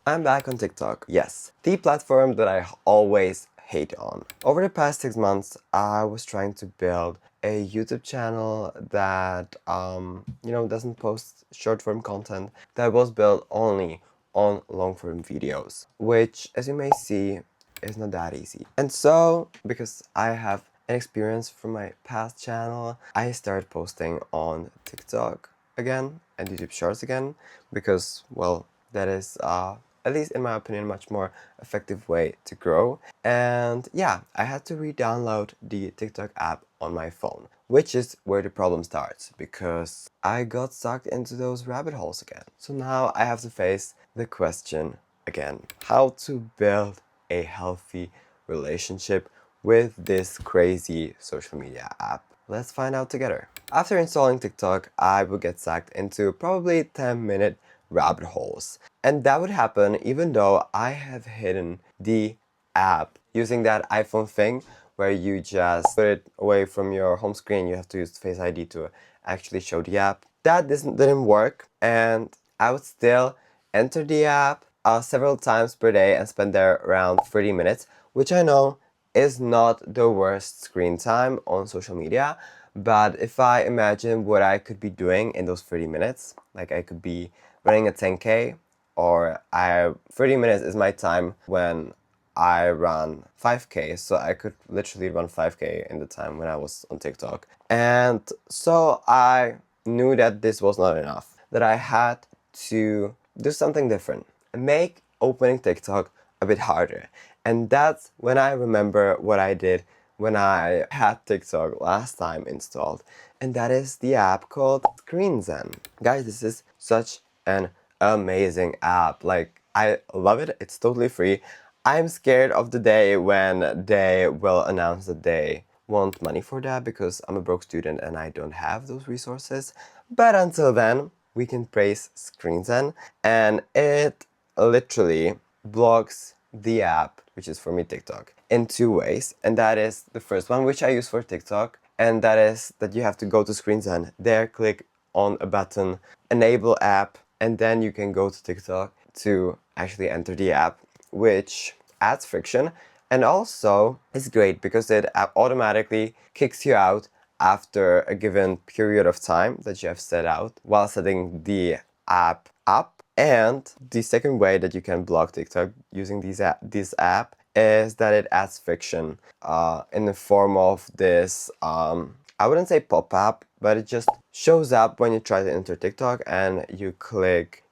I'm back on TikTok. Yes, the platform that I always hate on. Over the past 6 months, I was trying to build a YouTube channel that, doesn't post short form content, that was built only on long form videos, which, as you may see, is not that easy. And so, because I have an experience from my past channel, I started posting on TikTok again and YouTube Shorts again because, well, that is at least in my opinion, much more effective way to grow. And yeah, I had to re-download the TikTok app on my phone, which is where the problem starts because I got sucked into those rabbit holes again. So now I have to face the question again, how to build a healthy relationship with this crazy social media app. Let's find out together. After installing TikTok, I would get sucked into probably 10-minute rabbit holes. And that would happen even though I have hidden the app using that iPhone thing where you just put it away from your home screen. You have to use Face ID to actually show the app. That didn't work, and I would still enter the app several times per day and spend there around 30 minutes, which I know is not the worst screen time on social media. But if I imagine what I could be doing in those 30 minutes, like I could be running a 10K, or 30 minutes is my time when I run 5K, so I could literally run 5K in the time when I was on TikTok. And so I knew that this was not enough, that I had to do something different and make opening TikTok a bit harder. And that's when I remember what I did when I had TikTok last time installed, and that is the app called ScreenZen. Guys, this is such an amazing app. Like, I love it. It's totally free. I'm scared of the day when they will announce that they want money for that because I'm a broke student and I don't have those resources. But until then, we can praise ScreenZen, and it literally blocks the app, which is for me TikTok, in two ways. And that is the first one, which I use for TikTok, and that is that you have to go to ScreenZen, there click on a button, enable app, and then you can go to TikTok to actually enter the app, which adds friction and also is great because it automatically kicks you out after a given period of time that you have set out while setting the app up. And the second way that you can block TikTok using this app is that it adds friction in the form of this, I wouldn't say pop-up, but it just shows up when you try to enter TikTok and you click,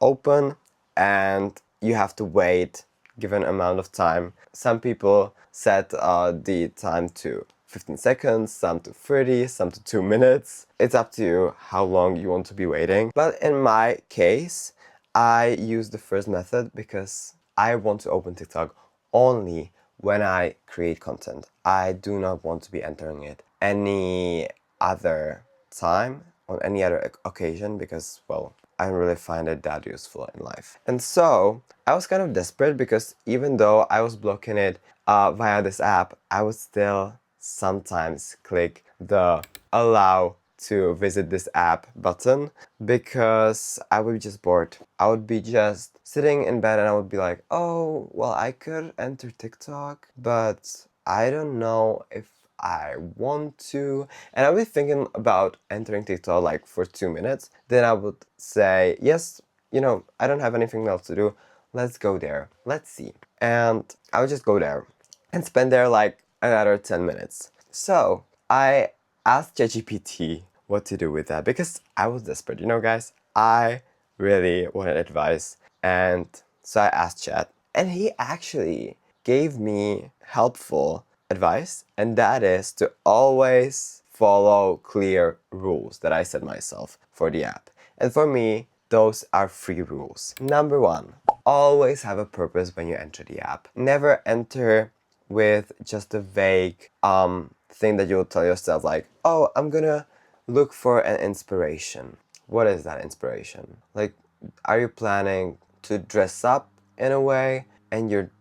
open, and you have to wait given amount of time. Some people set the time to 15 seconds, some to 30, some to 2 minutes. It's up to you how long you want to be waiting. But in my case, I use the first method because I want to open TikTok only when I create content. I do not want to be entering it any other time, on any other occasion, because, well, I don't really find it that useful in life. And so I was kind of desperate because even though I was blocking it via this app, I would still sometimes click the allow to visit this app button because I would be just bored. I would be just sitting in bed and I would be like, oh, well, I could enter TikTok, but I don't know if I want to. And I would be thinking about entering TikTok like for 2 minutes. Then I would say, yes, I don't have anything else to do. Let's go there. Let's see. And I would just go there and spend there like another 10 minutes. So I asked ChatGPT what to do with that because I was desperate. Guys, I really wanted advice. And so I asked Chat, and he actually gave me helpful advice, and that is to always follow clear rules that I set myself for the app. And for me, those are 3 rules. Number 1, always have a purpose when you enter the app. Never enter with just a vague thing that you'll tell yourself like, oh, I'm gonna look for an inspiration. What is that inspiration? Like, are you planning to dress up in a way and you're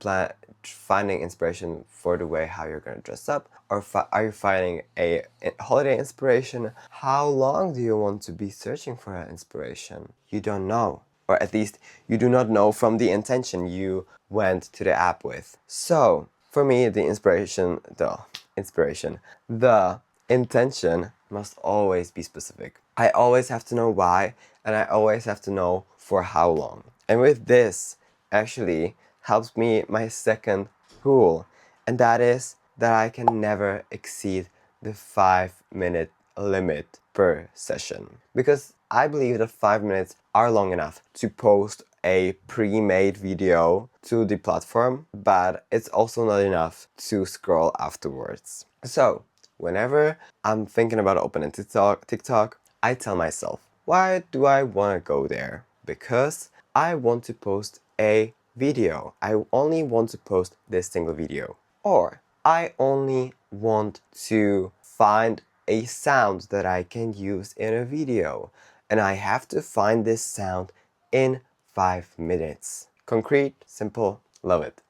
finding inspiration for the way how you're gonna dress up? Or are you finding a holiday inspiration? How long do you want to be searching for that inspiration? You don't know. or at least you do not know from the intention you went to the app with. So for me, the intention must always be specific. I always have to know why, and I always have to know for how long. And with this, actually helps me my second rule, and that is that I can never exceed the 5-minute limit per session. Because I believe that 5 minutes are long enough to post a pre-made video to the platform, but it's also not enough to scroll afterwards. So whenever I'm thinking about opening TikTok, I tell myself, why do I want to go there? Because I want to post a video. I only want to post this single video. Or I only want to find a sound that I can use in a video. And I have to find this sound in 5 minutes. Concrete, simple, love it.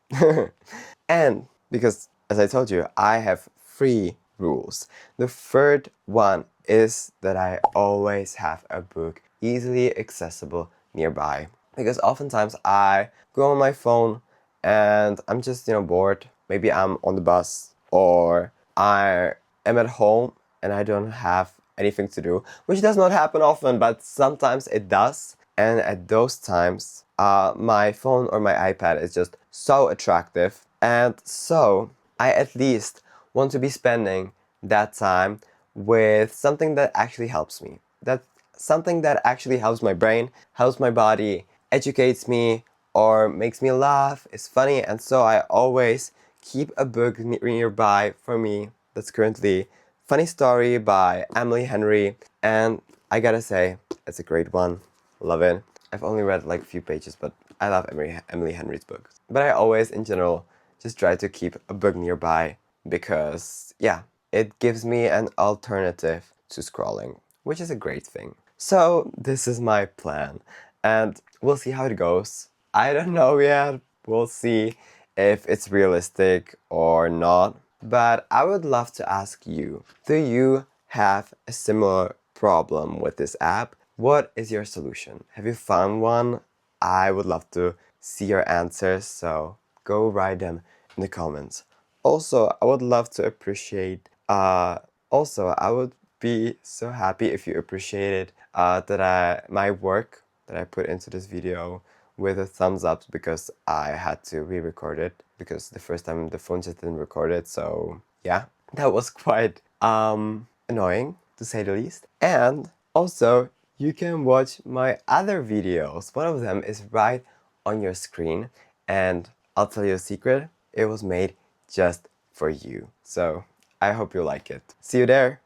And because, as I told you, I have 3 rules. The third one is that I always have a book easily accessible nearby. Because oftentimes I go on my phone and I'm just, bored. Maybe I'm on the bus or I am at home and I don't have anything to do, which does not happen often, but sometimes it does. And at those times, my phone or my iPad is just so attractive. And so I at least want to be spending that time with something that actually helps me. That's something that actually helps my brain, helps my body, educates me, or makes me laugh, is funny. And so I always keep a book nearby for me that's currently Funny Story by Emily Henry. And I gotta say, it's a great one. Love it. I've only read like a few pages, but I love Emily Henry's books. But I always, in general, just try to keep a book nearby because, yeah, it gives me an alternative to scrolling, which is a great thing. So this is my plan, and we'll see how it goes. I don't know yet. We'll see if it's realistic or not. But I would love to ask you, do you have a similar problem with this app? What is your solution? Have you found one? I would love to see your answers, so go write them in the comments. Also, I would love to appreciate, I would be so happy if you appreciated my work that I put into this video with a thumbs up, because I had to re-record it because the first time the phone just didn't record it. So yeah, that was quite annoying to say the least. And also, you can watch my other videos. One of them is right on your screen, and I'll tell you a secret, it was made just for you. So I hope you like it. See you there!